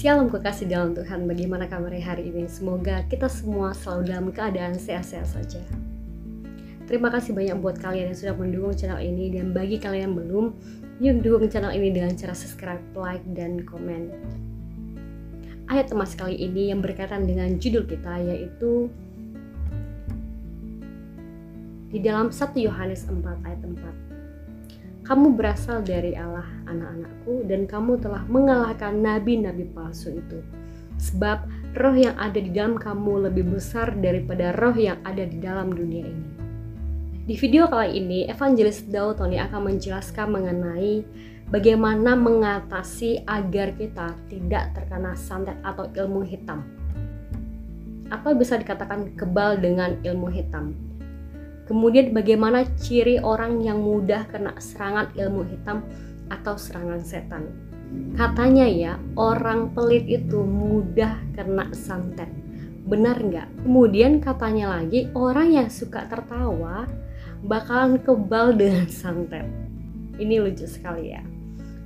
Shalom kekasih dalam Tuhan, bagaimana kabar hari ini? Semoga kita semua selalu dalam keadaan sehat-sehat saja. Terima kasih banyak buat kalian yang sudah mendukung channel ini, dan bagi kalian yang belum, yuk dukung channel ini dengan cara subscribe, like, dan komen. Ayat emas kali ini yang berkaitan dengan judul kita, yaitu di dalam 1 Yohanes 4 ayat 4. Kamu berasal dari Allah, anak-anakku, dan kamu telah mengalahkan nabi-nabi palsu itu. Sebab roh yang ada di dalam kamu lebih besar daripada roh yang ada di dalam dunia ini. Di video kali ini, Evangelis Daud Tony akan menjelaskan mengenai bagaimana mengatasi agar kita tidak terkena santet atau ilmu hitam. Atau bisa dikatakan kebal dengan ilmu hitam. Kemudian bagaimana ciri orang yang mudah kena serangan ilmu hitam atau serangan setan. Katanya ya, orang pelit itu mudah kena santet. Benar nggak? Kemudian katanya lagi, orang yang suka tertawa bakalan kebal dengan santet. Ini lucu sekali ya.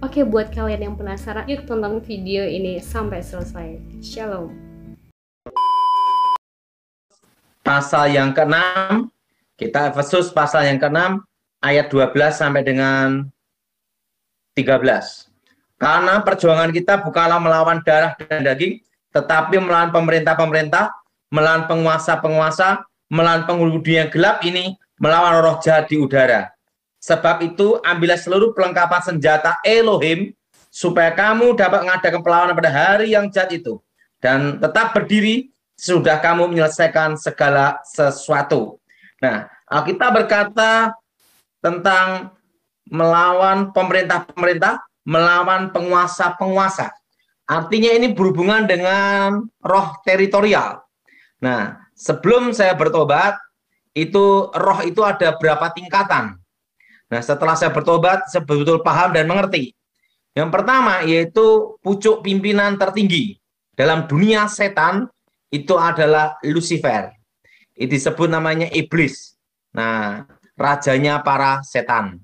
Oke, buat kalian yang penasaran, yuk tonton video ini sampai selesai. Shalom. Pasal yang ke-6, kita Efesus pasal yang ke-6 ayat 12 sampai dengan 13. Karena perjuangan kita bukanlah melawan darah dan daging, tetapi melawan pemerintah-pemerintah, melawan penguasa-penguasa, melawan penghulu dunia gelap ini, melawan roh jahat di udara. Sebab itu ambillah seluruh perlengkapan senjata Elohim, supaya kamu dapat mengadakan perlawanan pada hari yang jahat itu, dan tetap berdiri sesudah kamu menyelesaikan segala sesuatu. Nah, Alkitab berkata tentang melawan pemerintah-pemerintah, melawan penguasa-penguasa. Artinya ini berhubungan dengan roh teritorial. Nah, sebelum saya bertobat, roh itu ada berapa tingkatan. Nah, setelah saya bertobat, saya betul-betul paham dan mengerti. Yang pertama yaitu pucuk pimpinan tertinggi dalam dunia setan itu adalah Lucifer. Itu disebut namanya iblis. Nah, rajanya para setan.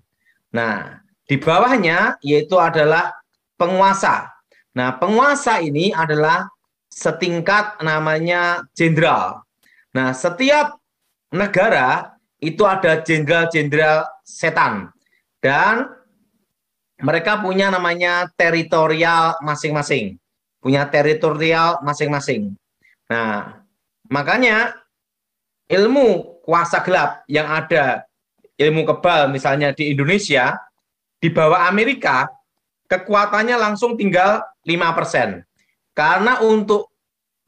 Nah, di bawahnya yaitu adalah penguasa. Nah, penguasa ini adalah setingkat namanya jenderal. Nah, setiap negara itu ada jenderal-jenderal setan. Dan mereka punya namanya teritorial masing-masing. Punya teritorial masing-masing. Nah, makanya ilmu kuasa gelap yang ada, ilmu kebal misalnya di Indonesia, di bawah Amerika, kekuatannya langsung tinggal 5%. Karena untuk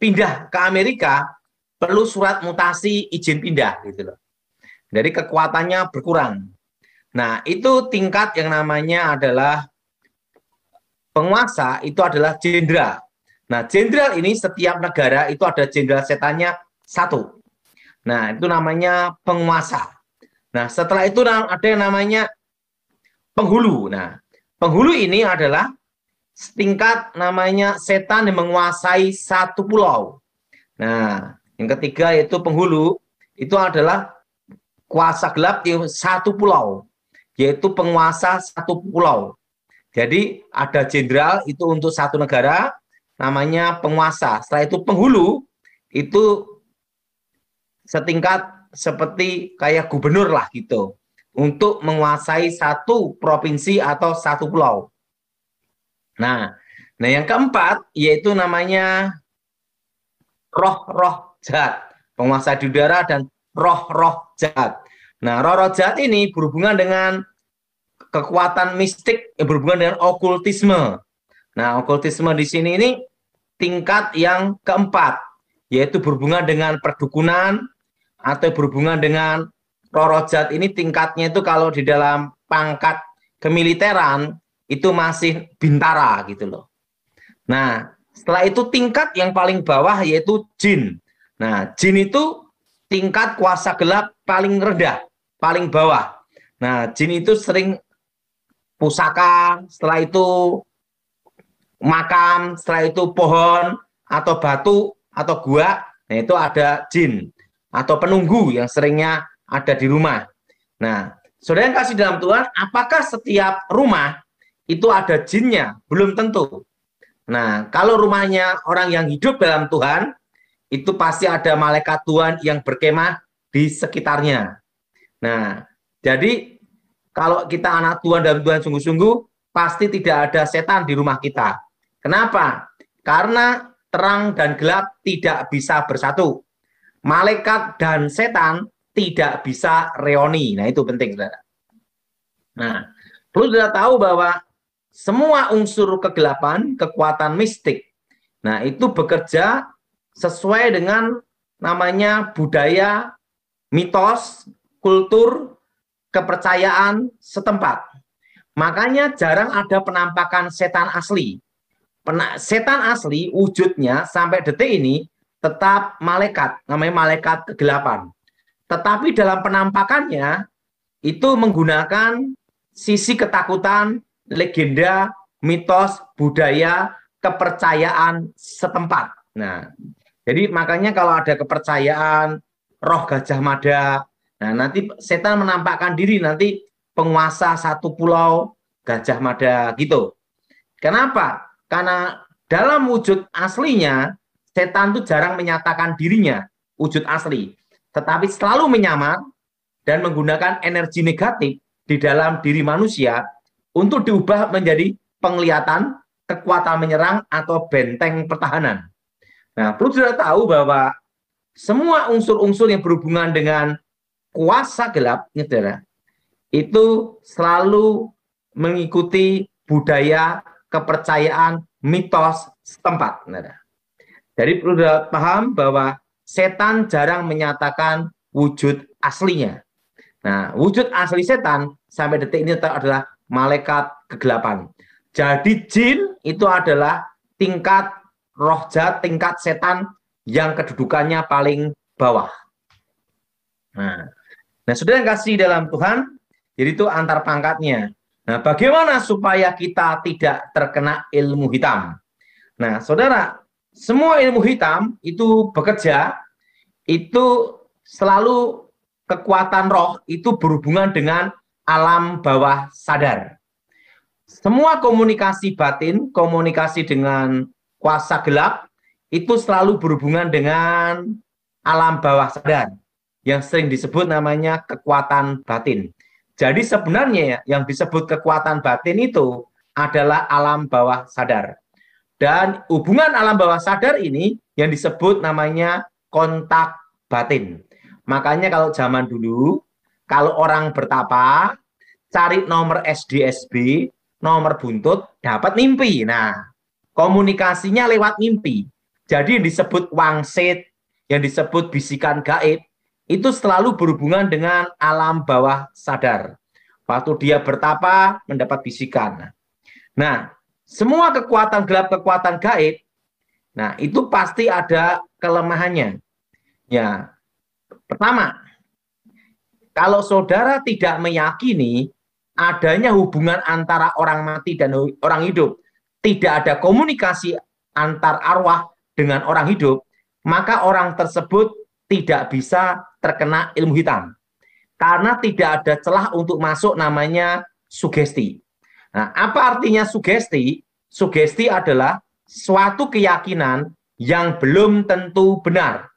pindah ke Amerika, perlu surat mutasi izin pindah. Gitu loh. Jadi kekuatannya berkurang. Nah, itu tingkat yang namanya adalah penguasa, itu adalah jenderal. Nah, jenderal ini setiap negara itu ada jenderal setannya satu. Nah, itu namanya penguasa. Nah, setelah itu ada yang namanya penghulu. Nah, penghulu ini adalah tingkat namanya setan yang menguasai satu pulau. Nah, yang ketiga yaitu penghulu, itu adalah kuasa gelap di satu pulau, yaitu penguasa satu pulau. Jadi ada jenderal itu untuk satu negara, namanya penguasa. Setelah itu penghulu, itu setingkat seperti kayak gubernur lah gitu, untuk menguasai satu provinsi atau satu pulau. Nah yang keempat yaitu namanya roh-roh jahat, penguasa di udara dan roh-roh jahat. Nah, roh-roh jahat ini berhubungan dengan kekuatan mistik yang berhubungan dengan okultisme. Nah, okultisme di sini ini tingkat yang keempat, yaitu berhubungan dengan perdukunan, atau berhubungan dengan roh-roh jahat ini tingkatnya itu kalau di dalam pangkat kemiliteran itu masih bintara gitu loh. Nah, setelah itu tingkat yang paling bawah yaitu jin. Nah, jin itu tingkat kuasa gelap paling rendah, paling bawah. Nah, jin itu sering pusaka, setelah itu makam, setelah itu pohon atau batu atau gua. Nah, itu ada jin atau penunggu yang seringnya ada di rumah. Nah, saudara yang kasih dalam Tuhan, apakah setiap rumah itu ada jinnya? Belum tentu. Nah, kalau rumahnya orang yang hidup dalam Tuhan, itu pasti ada malaikat Tuhan yang berkemah di sekitarnya. Nah, jadi kalau kita anak Tuhan dan Tuhan sungguh-sungguh, pasti tidak ada setan di rumah kita. Kenapa? Karena terang dan gelap tidak bisa bersatu. Malaikat dan setan tidak bisa reoni. Nah, itu penting, saudara. Nah, perlu kita tahu bahwa semua unsur kegelapan, kekuatan mistik, nah itu bekerja sesuai dengan namanya budaya, mitos, kultur, kepercayaan setempat. Makanya jarang ada penampakan setan asli. Setan asli wujudnya sampai detik ini tetap malaikat, namanya malaikat kegelapan. Tetapi dalam penampakannya itu menggunakan sisi ketakutan, legenda, mitos, budaya, kepercayaan setempat. Nah, jadi makanya kalau ada kepercayaan roh Gajah Mada, nah nanti setan menampakkan diri nanti penguasa satu pulau Gajah Mada gitu. Kenapa? Karena dalam wujud aslinya setan itu jarang menyatakan dirinya wujud asli, tetapi selalu menyamar dan menggunakan energi negatif di dalam diri manusia untuk diubah menjadi penglihatan, kekuatan menyerang, atau benteng pertahanan. Nah, perlu sudah tahu bahwa semua unsur-unsur yang berhubungan dengan kuasa gelap, saudara, itu selalu mengikuti budaya, kepercayaan, mitos setempat. Jadi perlu paham bahwa setan jarang menyatakan wujud aslinya. Nah, wujud asli setan sampai detik ini adalah malaikat kegelapan. Jadi jin itu adalah tingkat roh jahat, tingkat setan yang kedudukannya paling bawah. Nah, sudah yang kasih dalam Tuhan, jadi itu antar pangkatnya. Nah, bagaimana supaya kita tidak terkena ilmu hitam? Nah, saudara, semua ilmu hitam itu bekerja, itu selalu kekuatan roh itu berhubungan dengan alam bawah sadar. Semua komunikasi batin, komunikasi dengan kuasa gelap, itu selalu berhubungan dengan alam bawah sadar, yang sering disebut namanya kekuatan batin. Jadi sebenarnya yang disebut kekuatan batin itu adalah alam bawah sadar. Dan hubungan alam bawah sadar ini yang disebut namanya kontak batin. Makanya kalau zaman dulu, kalau orang bertapa, cari nomor SDSB, nomor buntut, dapat mimpi. Nah, komunikasinya lewat mimpi. Jadi yang disebut wangsit, yang disebut bisikan gaib, itu selalu berhubungan dengan alam bawah sadar. Waktu dia bertapa, mendapat bisikan. Nah, semua kekuatan gelap, kekuatan gaib, nah itu pasti ada kelemahannya. Ya, pertama, kalau saudara tidak meyakini adanya hubungan antara orang mati dan orang hidup, tidak ada komunikasi antar arwah dengan orang hidup, maka orang tersebut tidak bisa terkena ilmu hitam. Karena tidak ada celah untuk masuk namanya sugesti. Nah, apa artinya sugesti? Sugesti adalah suatu keyakinan yang belum tentu benar.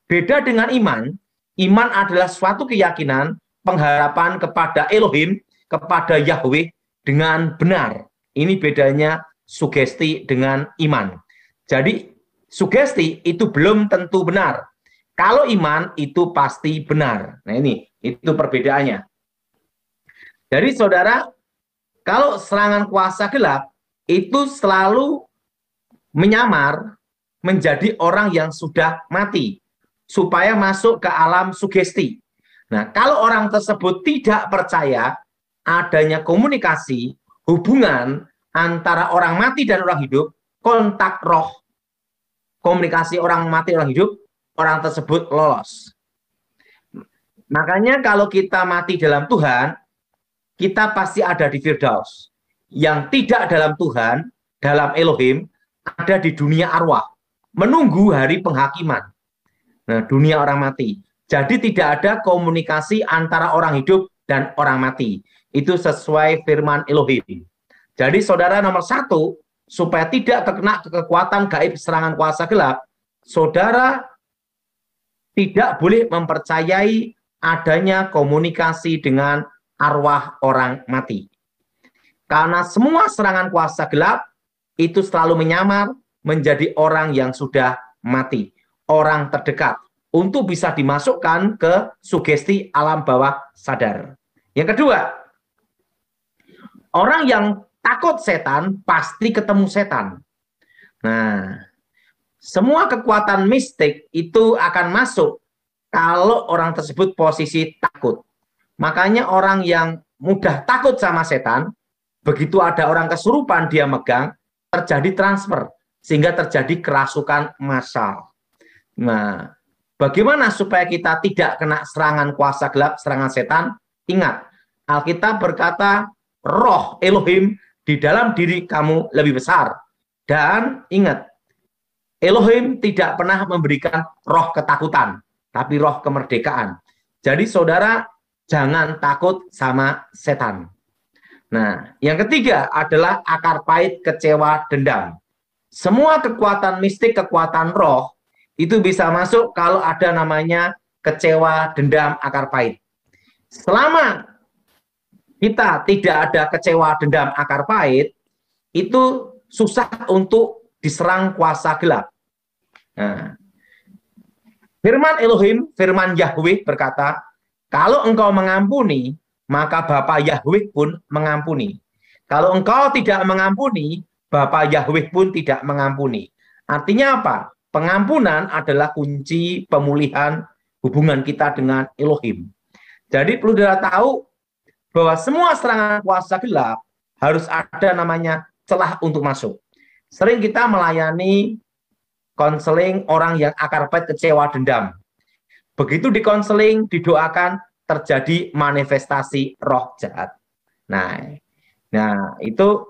Beda dengan iman, iman adalah suatu keyakinan, pengharapan kepada Elohim, kepada Yahweh dengan benar. Ini bedanya sugesti dengan iman. Jadi sugesti itu belum tentu benar. Kalau iman itu pasti benar. Nah ini, itu perbedaannya. Jadi saudara, kalau serangan kuasa gelap, itu selalu menyamar menjadi orang yang sudah mati, supaya masuk ke alam sugesti. Nah, kalau orang tersebut tidak percaya adanya komunikasi, hubungan antara orang mati dan orang hidup, kontak roh, komunikasi orang mati orang hidup, orang tersebut lolos. Makanya kalau kita mati dalam Tuhan, kita pasti ada di Firdaus. Yang tidak dalam Tuhan, dalam Elohim, ada di dunia arwah, menunggu hari penghakiman. Nah, dunia orang mati. Jadi tidak ada komunikasi antara orang hidup dan orang mati. Itu sesuai firman Elohim. Jadi saudara nomor satu, supaya tidak terkena kekuatan gaib serangan kuasa gelap, saudara tidak boleh mempercayai adanya komunikasi dengan arwah orang mati. Karena semua serangan kuasa gelap itu selalu menyamar menjadi orang yang sudah mati, orang terdekat, untuk bisa dimasukkan ke sugesti alam bawah sadar. Yang kedua, orang yang takut setan pasti ketemu setan. Nah, semua kekuatan mistik itu akan masuk kalau orang tersebut posisi takut. Makanya orang yang mudah takut sama setan, begitu ada orang kesurupan dia megang, terjadi transfer, sehingga terjadi kerasukan massal. Nah, bagaimana supaya kita tidak kena serangan kuasa gelap, serangan setan? Ingat, Alkitab berkata, roh Elohim di dalam diri kamu lebih besar. Dan ingat, Elohim tidak pernah memberikan roh ketakutan, tapi roh kemerdekaan. Jadi saudara, jangan takut sama setan. Nah, yang ketiga adalah akar pahit, kecewa, dendam. Semua kekuatan mistik, kekuatan roh, itu bisa masuk kalau ada namanya kecewa, dendam, akar pahit. Selama kita tidak ada kecewa, dendam, akar pahit, itu susah untuk diserang kuasa gelap. Nah, firman Elohim, firman Yahweh berkata, kalau engkau mengampuni, maka Bapa Yahweh pun mengampuni. Kalau engkau tidak mengampuni, Bapa Yahweh pun tidak mengampuni. Artinya apa? Pengampunan adalah kunci pemulihan hubungan kita dengan Elohim. Jadi perlu kita tahu bahwa semua serangan kuasa gelap harus ada namanya celah untuk masuk. Sering kita melayani konseling orang yang akar pahit, kecewa, dendam. Begitu dikonseling, didoakan, terjadi manifestasi roh jahat. Nah, itu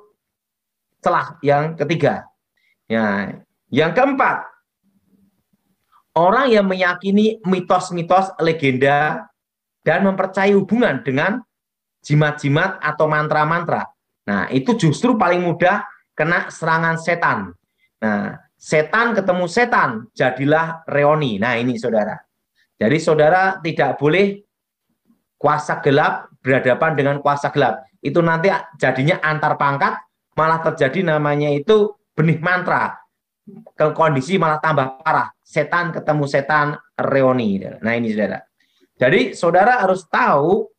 celah yang ketiga. Nah, yang keempat, orang yang meyakini mitos-mitos, legenda, dan mempercayai hubungan dengan jimat-jimat atau mantra-mantra. Nah, itu justru paling mudah kena serangan setan. Nah, setan ketemu setan, jadilah reoni. Nah, ini saudara. Jadi saudara tidak boleh kuasa gelap berhadapan dengan kuasa gelap. Itu nanti jadinya antar pangkat, malah terjadi namanya itu benih mantra. Ke kondisi malah tambah parah. Setan ketemu setan, reoni. Nah, ini saudara. Jadi saudara harus tahu,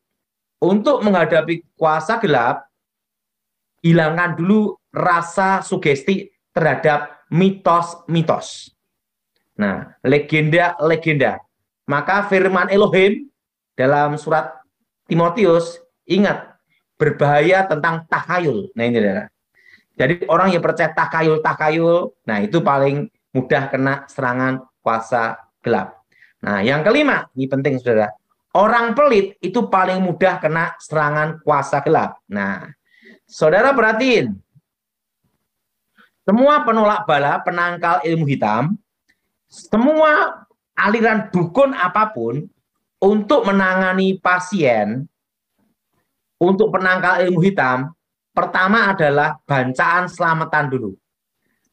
untuk menghadapi kuasa gelap, hilangkan dulu rasa sugesti terhadap mitos-mitos. Nah, legenda-legenda. Maka firman Elohim dalam surat Timotius, ingat, berbahaya tentang takhayul. Nah, ini saudara. Jadi orang yang percaya takhayul, nah itu paling mudah kena serangan kuasa gelap. Nah, yang kelima, ini penting saudara. Orang pelit itu paling mudah kena serangan kuasa gelap. Nah, saudara perhatiin. Semua penolak bala, penangkal ilmu hitam, semua aliran dukun apapun, untuk menangani pasien, untuk penangkal ilmu hitam, pertama adalah bancaan selamatan dulu.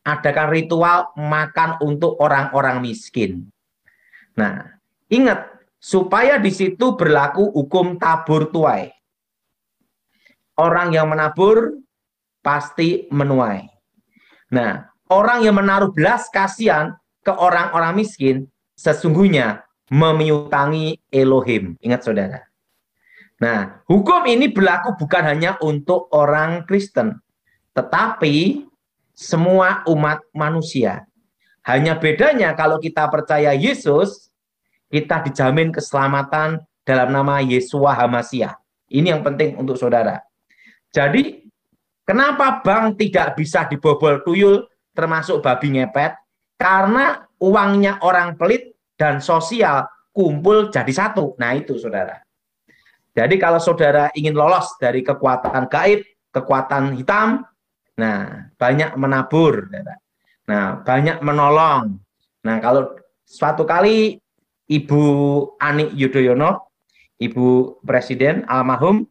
Adakan ritual makan untuk orang-orang miskin. Nah, ingat, supaya di situ berlaku hukum tabur tuai. Orang yang menabur pasti menuai. Nah, orang yang menaruh belas kasihan ke orang-orang miskin sesungguhnya memiutangi Elohim. Ingat saudara. Nah, hukum ini berlaku bukan hanya untuk orang Kristen, tetapi semua umat manusia. Hanya bedanya kalau kita percaya Yesus, kita dijamin keselamatan dalam nama Yeshua HaMashiach. Ini yang penting untuk saudara. Jadi, kenapa bank tidak bisa dibobol tuyul, termasuk babi ngepet? Karena uangnya orang pelit dan sosial kumpul jadi satu. Nah, itu saudara. Jadi, kalau saudara ingin lolos dari kekuatan gaib, kekuatan hitam, nah, banyak menabur. Nah, banyak menolong. Nah, kalau suatu kali Ibu Ani Yudhoyono, Ibu Presiden almarhum,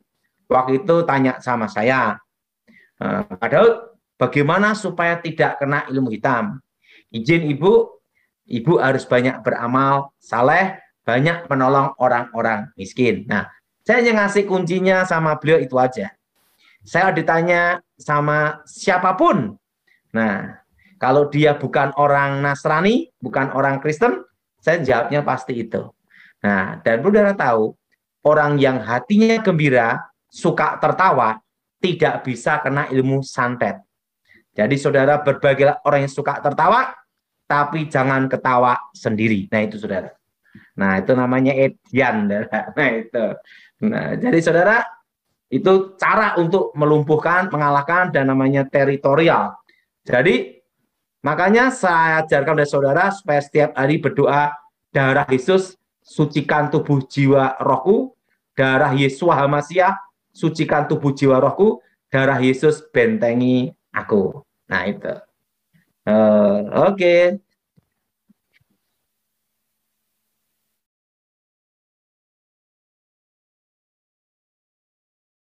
waktu itu tanya sama saya, Pak Daud, bagaimana supaya tidak kena ilmu hitam. Izin ibu harus banyak beramal saleh, banyak menolong orang-orang miskin. Nah, saya hanya ngasih kuncinya sama beliau itu aja. Saya ditanya sama siapapun. Nah, kalau dia bukan orang Nasrani, bukan orang Kristen, saya jawabnya pasti itu. Nah, dan saudara tahu, orang yang hatinya gembira, suka tertawa, tidak bisa kena ilmu santet. Jadi saudara berbagilah orang yang suka tertawa, tapi jangan ketawa sendiri. Nah itu saudara. Nah itu namanya edian. Nah itu. Nah jadi saudara, itu cara untuk melumpuhkan, mengalahkan, dan namanya teritorial. Jadi makanya saya ajarkan kepada saudara supaya setiap hari berdoa, darah Yesus sucikan tubuh jiwa rohku, darah Yesua Hamasiah sucikan tubuh jiwa rohku, darah Yesus bentengi aku. Nah itu. Oke.